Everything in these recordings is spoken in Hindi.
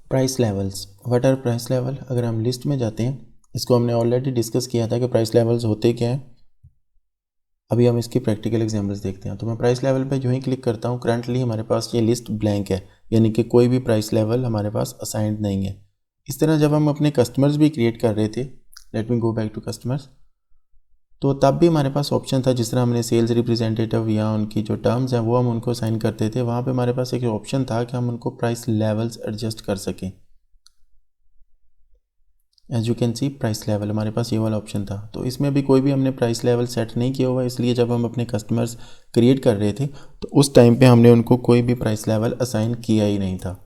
Price levels, what are price level? अगर हम लिस्ट में जाते हैं, इसको हमने ऑलरेडी डिस्कस किया था कि प्राइस लेवल्स होते क्या हैं। अभी हम इसकी प्रैक्टिकल एग्जांपल्स देखते हैं। तो मैं प्राइस लेवल पे जो ही क्लिक करता हूँ, करंटली हमारे पास ये लिस्ट ब्लैंक है, यानी कि कोई भी प्राइस लेवल हमारे पास असाइंड नहीं है। इस तरह जब हम अपने कस्टमर्स भी क्रिएट कर रहे थे, let me go back to customers, तो तब भी हमारे पास ऑप्शन था, जिस तरह हमने सेल्स रिप्रेजेंटेटिव या उनकी जो टर्म्स हैं वो हम उनको असाइन करते थे, वहाँ पे हमारे पास एक ऑप्शन था कि हम उनको प्राइस लेवल्स एडजस्ट कर सकें। As you can see price level हमारे पास ये वाला ऑप्शन था। तो इसमें अभी कोई भी हमने प्राइस लेवल सेट नहीं किया हुआ, इसलिए जब हम अपने कस्टमर्स क्रिएट कर रहे थे तो उस टाइम पे हमने उनको कोई भी प्राइस लेवल असाइन किया ही नहीं था।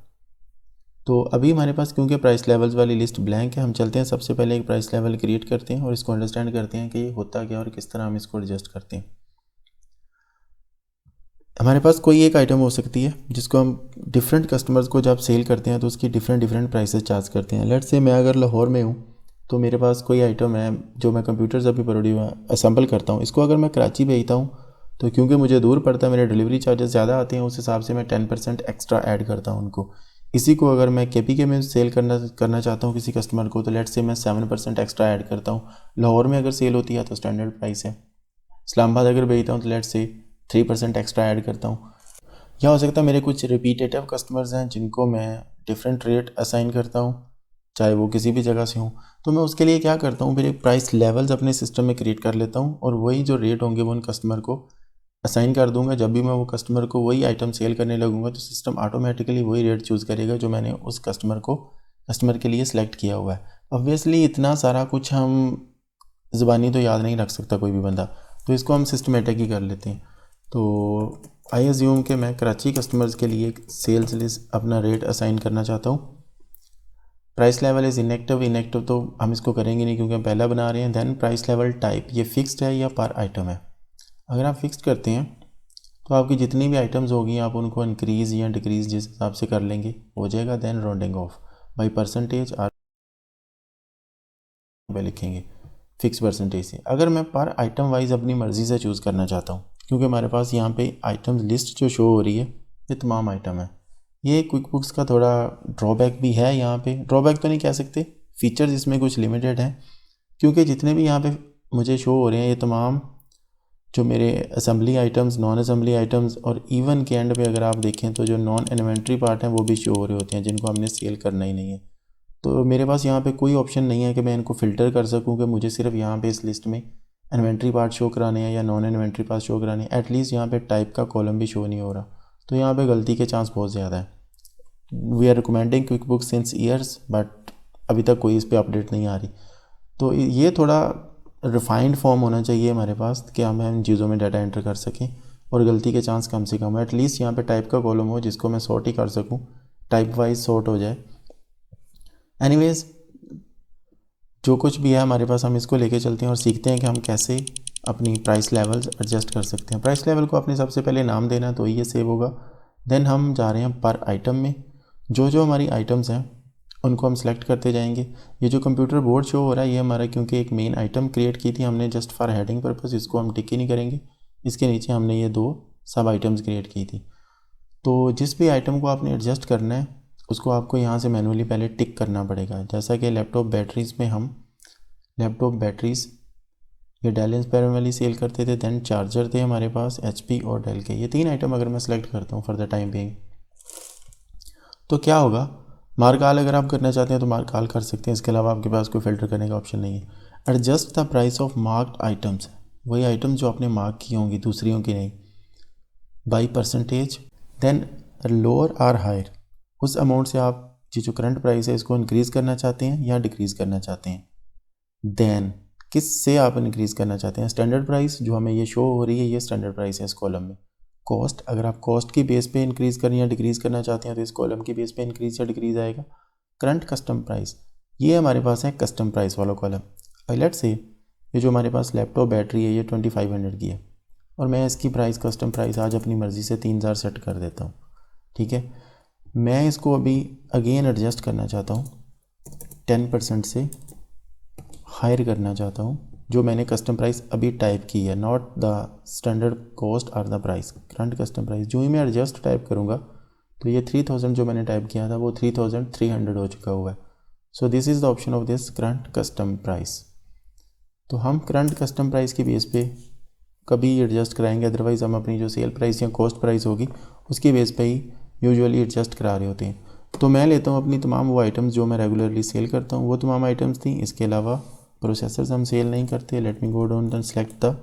तो अभी हमारे पास क्योंकि प्राइस लेवल्स वाली लिस्ट ब्लैंक है, हम चलते हैं सबसे पहले एक प्राइस लेवल क्रिएट करते हैं और इसको अंडरस्टैंड करते हैं कि ये होता क्या और किस तरह हम इसको एडजस्ट करते हैं। हमारे पास कोई एक आइटम हो सकती है जिसको हम डिफरेंट कस्टमर्स को जब सेल करते हैं तो उसकी डिफरेंट प्राइसेस चार्ज करते हैं। लेट्स से मैं अगर लाहौर में हूँ तो मेरे पास कोई आइटम है जो मैं कंप्यूटर्स अभी असेंबल करता हूँ, इसको अगर मैं कराची भेजता हूँ तो क्योंकि मुझे दूर पड़ता है, मेरे डिलीवरी चार्जेस ज़्यादा आते हैं, उस हिसाब से मैं 10% एक्स्ट्रा ऐड करता हूँ उनको। इसी को अगर मैं KPK में सेल करना चाहता हूँ किसी कस्टमर को, तो लेट्स से मैं 7% एक्स्ट्रा ऐड करता हूँ। लाहौर में अगर सेल होती है तो स्टैंडर्ड प्राइस है। इस्लामाबाद अगर भेजता हूँ तो लेट्स से 3% एक्स्ट्रा ऐड करता हूँ। या हो सकता है मेरे कुछ रिपीटेटिव कस्टमर्स हैं जिनको मैं डिफरेंट रेट असाइन करता हूँ, चाहे वो किसी भी जगह से हों। तो मैं उसके लिए क्या करता हूँ, फिर एक प्राइस लेवल्स अपने सिस्टम में क्रिएट कर लेता हूँ और वही जो रेट होंगे वो उन कस्टमर को असाइन कर दूंगा। जब भी मैं वो कस्टमर को वही आइटम सेल करने लगूंगा तो सिस्टम ऑटोमेटिकली वही रेट चूज़ करेगा जो मैंने उस कस्टमर के लिए सिलेक्ट किया हुआ है। ऑब्वियसली इतना सारा कुछ हम ज़ुबानी तो याद नहीं रख सकता कोई भी बंदा, तो इसको हम सिस्टमेटिक ही कर लेते हैं। तो आई एज्यूम कि मैं कराची कस्टमर्स के लिए एक सेल्स लिस्ट अपना रेट असाइन करना चाहता हूँ। प्राइस लेवल इज़ इनएक्टिव तो हम इसको करेंगे नहीं क्योंकि हम पहला बना रहे हैं। देन प्राइस लेवल टाइप, ये फिक्स्ड है या पर आइटम है। अगर आप फिक्स्ड करते हैं तो आपकी जितनी भी आइटम्स होगी आप उनको इंक्रीज़ या डिक्रीज़ जिस हिसाब से कर लेंगे हो जाएगा। Then rounding off by percentage are लिखेंगे फिक्स परसेंटेज से। अगर मैं पर आइटम वाइज अपनी मर्ज़ी से चूज़ करना चाहता हूँ, क्योंकि हमारे पास यहाँ पे आइटम्स लिस्ट जो शो हो रही है ये तमाम आइटम है। ये क्विक बुक्स का थोड़ा ड्रॉबैक भी है। यहाँ पे ड्रॉबैक तो नहीं कह सकते, फीचर्स इसमें कुछ लिमिटेड हैं, क्योंकि जितने भी यहाँ पे मुझे शो हो रहे हैं ये तमाम जो मेरे assembly items, non assembly items और इवन के एंड पे अगर आप देखें तो जो नॉन इन्वेंट्री पार्ट हैं वो भी शो हो रहे होते हैं जिनको हमने सेल करना ही नहीं है। तो मेरे पास यहाँ पे कोई ऑप्शन नहीं है कि मैं इनको फ़िल्टर कर सकूँ कि मुझे सिर्फ यहाँ पे इस लिस्ट में इन्वेंट्री पार्ट शो कराने हैं या नॉन इन्वेंट्री पार्ट शो कराने हैं। एटलीस्ट यहाँ पे टाइप का कॉलम भी शो नहीं हो रहा, तो यहाँ पे गलती के चांस बहुत ज़्यादा है। We are recommending quick book since years, but अभी तक कोई इस पर अपडेट नहीं आ रही। तो ये थोड़ा रिफाइंड फॉर्म होना चाहिए हमारे पास कि हम इन चीज़ों में डाटा एंटर कर सकें और गलती के चांस कम से कम हो। एटलीस्ट यहाँ पे टाइप का कॉलम हो जिसको मैं सॉर्ट ही कर सकूँ, टाइप वाइज सॉर्ट हो जाए। एनीवेज जो कुछ भी है हमारे पास हम इसको लेके चलते हैं और सीखते हैं कि हम कैसे अपनी प्राइस लेवल्स एडजस्ट कर सकते हैं। प्राइस लेवल को अपने सबसे पहले नाम देना तो ये सेव होगा। देन हम जा रहे हैं पर आइटम में, जो जो हमारी आइटम्स हैं उनको हम सेलेक्ट करते जाएंगे। ये जो कंप्यूटर बोर्ड शो हो रहा है ये हमारा क्योंकि एक मेन आइटम क्रिएट की थी हमने जस्ट फॉर हेडिंग पर्पस, इसको हम टिक ही नहीं करेंगे। इसके नीचे हमने ये 2 सब आइटम्स क्रिएट की थी। तो जिस भी आइटम को आपने एडजस्ट करना है उसको आपको यहाँ से मैनुअली पहले टिक करना पड़ेगा। जैसा कि लैपटॉप बैटरीज़ में हम लैपटॉप बैटरीज़ ये डेल इंस्पायरर वाली सेल करते थे। दैन चार्जर थे हमारे पास HP और डेल के, ये 3 आइटम अगर मैं सेलेक्ट करता हूँ फॉर द टाइम बीइंग, तो क्या होगा, मार्क ऑल अगर आप करना चाहते हैं तो मार्क ऑल कर सकते हैं। इसके अलावा आपके पास कोई फ़िल्टर करने का ऑप्शन नहीं है। Adjust the price of marked items, वही आइटम जो आपने मार्क की होंगी, दूसरियों की नहीं, बाई परसेंटेज। देन लोअर और हायर, उस अमाउंट से आप जो करंट प्राइस है इसको इंक्रीज़ करना चाहते हैं या डिक्रीज़ करना चाहते हैं। देन किस से आप इंक्रीज़ करना चाहते हैं, स्टैंडर्ड प्राइस जो हमें ये शो हो रही है ये स्टैंडर्ड प्राइस है इस कॉलम में। कॉस्ट, अगर आप कॉस्ट की बेस पे इंक्रीज़ करनी या डिक्रीज़ करना चाहते हैं तो इस कॉलम की बेस पे इंक्रीज़ या डिक्रीज़ आएगा। करंट कस्टम प्राइस, ये हमारे पास है कस्टम प्राइस वाला कॉलम। लेट्स से ये जो हमारे पास लैपटॉप बैटरी है ये 2500 की है और मैं इसकी प्राइस कस्टम प्राइस आज अपनी मर्ज़ी से 3000 सेट कर देता हूँ। ठीक है, मैं इसको अभी अगेन एडजस्ट करना चाहता हूँ, 10% से हायर करना चाहता हूँ जो मैंने कस्टम प्राइस अभी टाइप की है, नॉट द स्टैंडर्ड कॉस्ट और the price, current custom price. जो ही मैं एडजस्ट टाइप करूँगा तो ये 3000 जो मैंने टाइप किया था वो 3300 हो चुका हुआ है। So this is the option of this current custom price. तो हम करंट कस्टम प्राइस की बेस पे कभी एडजस्ट कराएंगे, अदरवाइज़ हम अपनी जो सेल प्राइस या कॉस्ट प्राइस होगी उसकी बेस पे ही यूजुअली एडजस्ट करा रहे होते हैं। तो मैं लेता हूँ अपनी तमाम वो आइटम्स जो मैं रेगुलरली सेल करता हूँ, वो तमाम आइटम्स थी। इसके अलावा प्रोसेसर्स हम सेल नहीं करते। Late me go down and select the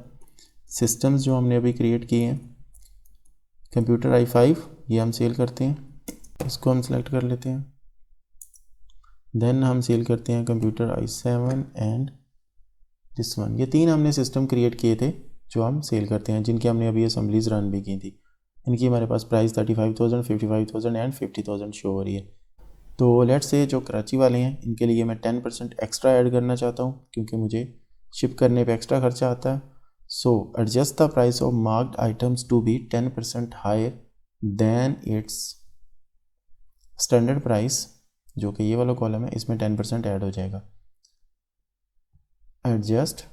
systems जो हमने अभी क्रिएट किए हैं। कंप्यूटर i5 ये हम सेल करते हैं, इसको हम सेलेक्ट कर लेते हैं। देन हम सेल करते हैं computer i7 and this one. ये 3 हमने सिस्टम क्रिएट किए थे जो हम सेल करते हैं, जिनकी हमने अभी असेंबलीज रन भी की थी। इनकी हमारे पास प्राइस 35,000, 55,000 एंड 50,000 शो हो रही है। तो लेट्स से जो कराची वाले हैं इनके लिए मैं 10% एक्स्ट्रा ऐड करना चाहता हूँ, क्योंकि मुझे शिप करने पे एक्स्ट्रा खर्चा आता है। So adjust the price of marked items to be 10% higher than its standard price, जो कि ये वाला कॉलम है, इसमें 10% ऐड हो जाएगा। Adjust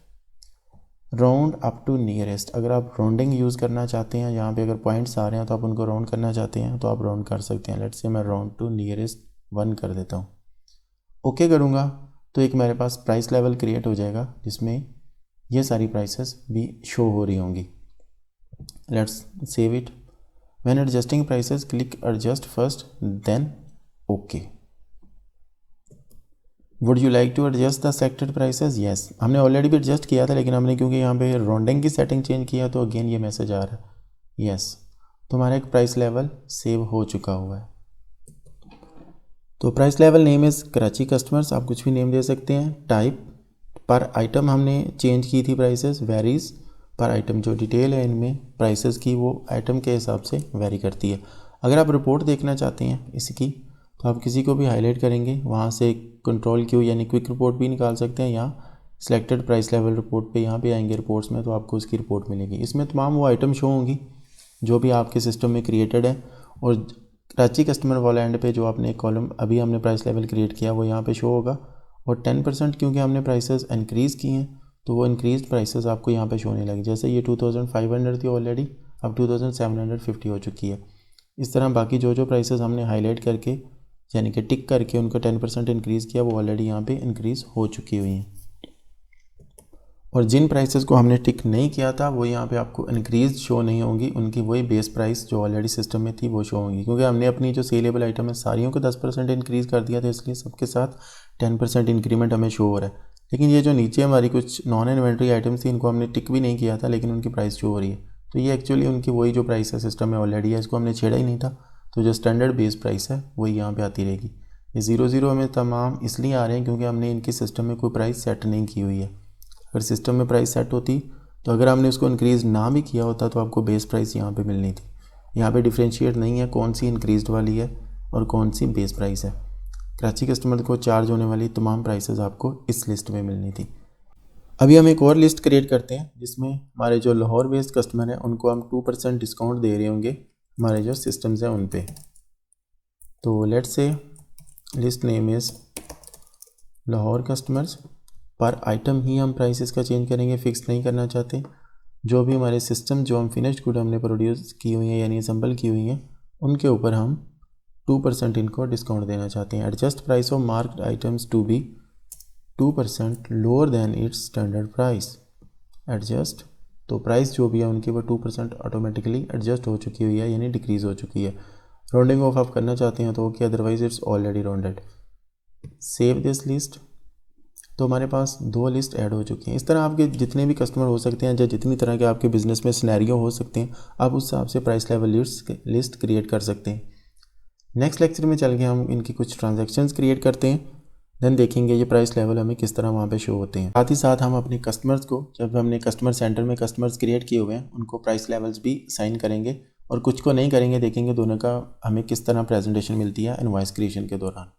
round up to nearest. अगर आप राउंडिंग यूज़ करना चाहते हैं, यहाँ पे अगर पॉइंट्स आ रहे हैं तो आप उनको राउंड करना चाहते हैं तो आप राउंड कर सकते हैं। लेट्स से मैं राउंड टू नियरेस्ट 1 कर देता हूँ। ओके करूँगा तो एक मेरे पास प्राइस लेवल क्रिएट हो जाएगा जिसमें ये सारी प्राइसेस भी शो हो रही होंगी। Let's save it. When adjusting prices click adjust first then okay. Would you like to adjust the selected prices? Yes, हमने ऑलरेडी भी एडजस्ट किया था, लेकिन हमने क्योंकि यहाँ पे राउंडिंग की सेटिंग चेंज किया तो अगेन ये मैसेज आ रहा है येस। तो हमारा एक प्राइस लेवल सेव हो चुका हुआ है। तो price level name is Karachi customers, आप कुछ भी नेम दे सकते हैं। टाइप पर आइटम हमने चेंज की थी प्राइसेस, वेरीज पर आइटम। जो डिटेल है इनमें प्राइसेस की वो आइटम के हिसाब से वेरी करती है। अगर आप रिपोर्ट देखना चाहते हैं इसकी तो आप किसी को भी हाईलाइट करेंगे, वहाँ से कंट्रोल क्यू यानी क्विक रिपोर्ट भी निकाल सकते हैं, या सिलेक्टेड प्राइस लेवल रिपोर्ट पे यहाँ पे आएंगे रिपोर्ट्स में तो आपको उसकी रिपोर्ट मिलेगी। इसमें तमाम वो आइटम शो होंगी जो भी आपके सिस्टम में क्रिएटेड है। और कराची कस्टमर वाला एंड पे जो आपने एक कॉलम अभी हमने प्राइस लेवल क्रिएट किया वो यहाँ पे शो होगा। और 10% क्योंकि हमने प्राइसेस इंक्रीज़ की हैं तो वो इंक्रीज प्राइसेस आपको यहाँ पे शो होने लगी। जैसे ये 2500 थी ऑलरेडी, अब 2750 हो चुकी है। इस तरह बाकी जो जो प्राइसेस हमने हाईलाइट करके यानी कि टिक करके उनका 10% इंक्रीज़ किया वो ऑलरेडी यहाँ पे इंक्रीज़ हो चुकी हुई हैं। और जिन प्राइसेस को हमने टिक नहीं किया था वो यहाँ पे आपको इंक्रीज शो नहीं होंगी, उनकी वही बेस प्राइस जो ऑलरेडी सिस्टम में थी वो शो होंगी। क्योंकि हमने अपनी जो सेलेबल आइटम है सारियों को 10% इंक्रीज़ कर दिया था, इसलिए सबके साथ 10% इंक्रीमेंट हमें शो हो रहा है। लेकिन ये जो नीचे हमारी कुछ नॉन इन्वेंट्री आइटम्स थी इनको हमने टिक भी नहीं किया था, लेकिन उनकी प्राइस शो हो रही है। तो ये एक्चुअली उनकी वही जो प्राइस है सिस्टम में ऑलरेडी है, इसको हमने छेड़ा ही नहीं था। तो जो स्टैंडर्ड बेस प्राइस है वही यहाँ पे आती रहेगी। ये 00 में तमाम इसलिए आ रहे हैं क्योंकि हमने इनके सिस्टम में कोई प्राइस सेट नहीं की हुई है। अगर सिस्टम में प्राइस सेट होती तो अगर हमने उसको इंक्रीज़ ना भी किया होता तो आपको बेस प्राइस यहाँ पे मिलनी थी। यहाँ पे डिफ्रेंशिएट नहीं है कौन सी इंक्रीज्ड वाली है और कौन सी बेस प्राइस है। कराची कस्टमर को चार्ज होने वाली तमाम प्राइसेस आपको इस लिस्ट में मिलनी थी। अभी हम एक और लिस्ट क्रिएट करते हैं जिसमें हमारे जो लाहौर बेस्ड कस्टमर हैं उनको हम 2% डिस्काउंट दे रहे होंगे हमारे जो सिस्टम्स हैं उन पे। तो let's say list name is Lahore customers. पर आइटम ही हम प्राइसेस का चेंज करेंगे, फिक्स नहीं करना चाहते। जो भी हमारे सिस्टम जो हम फिनिश्ड गुड हमने प्रोड्यूस की हुई हैं यानी असम्बल की हुई हैं उनके ऊपर हम 2% इनको डिस्काउंट देना चाहते हैं। Adjust price of marked items to be 2% lower than its standard price. Adjust तो प्राइस जो भी है उनकी वो 2% ऑटोमेटिकली एडजस्ट हो चुकी हुई है यानी डिक्रीज़ हो चुकी है। राउंडिंग ऑफ आप करना चाहते हैं तो okay, otherwise it's already rounded. Save this list. तो हमारे पास 2 लिस्ट ऐड हो चुकी हैं। इस तरह आपके जितने भी कस्टमर हो सकते हैं या जितनी तरह के आपके बिज़नेस में सिनेरियो हो सकते हैं आप उस हिसाब से प्राइस लेवल लिस्ट क्रिएट कर सकते हैं। नेक्स्ट लेक्चर में चल के हम इनकी कुछ ट्रांजैक्शंस क्रिएट करते हैं, देन देखेंगे ये प्राइस लेवल हमें किस तरह वहाँ पे शो होते हैं। साथ ही साथ हम अपने कस्टमर्स को, जब हमने कस्टमर सेंटर में कस्टमर्स क्रिएट किए हुए हैं उनको प्राइस लेवल्स भी साइन करेंगे और कुछ को नहीं करेंगे, देखेंगे दोनों का हमें किस तरह प्रेजेंटेशन मिलती है इनवॉइस क्रिएशन के दौरान।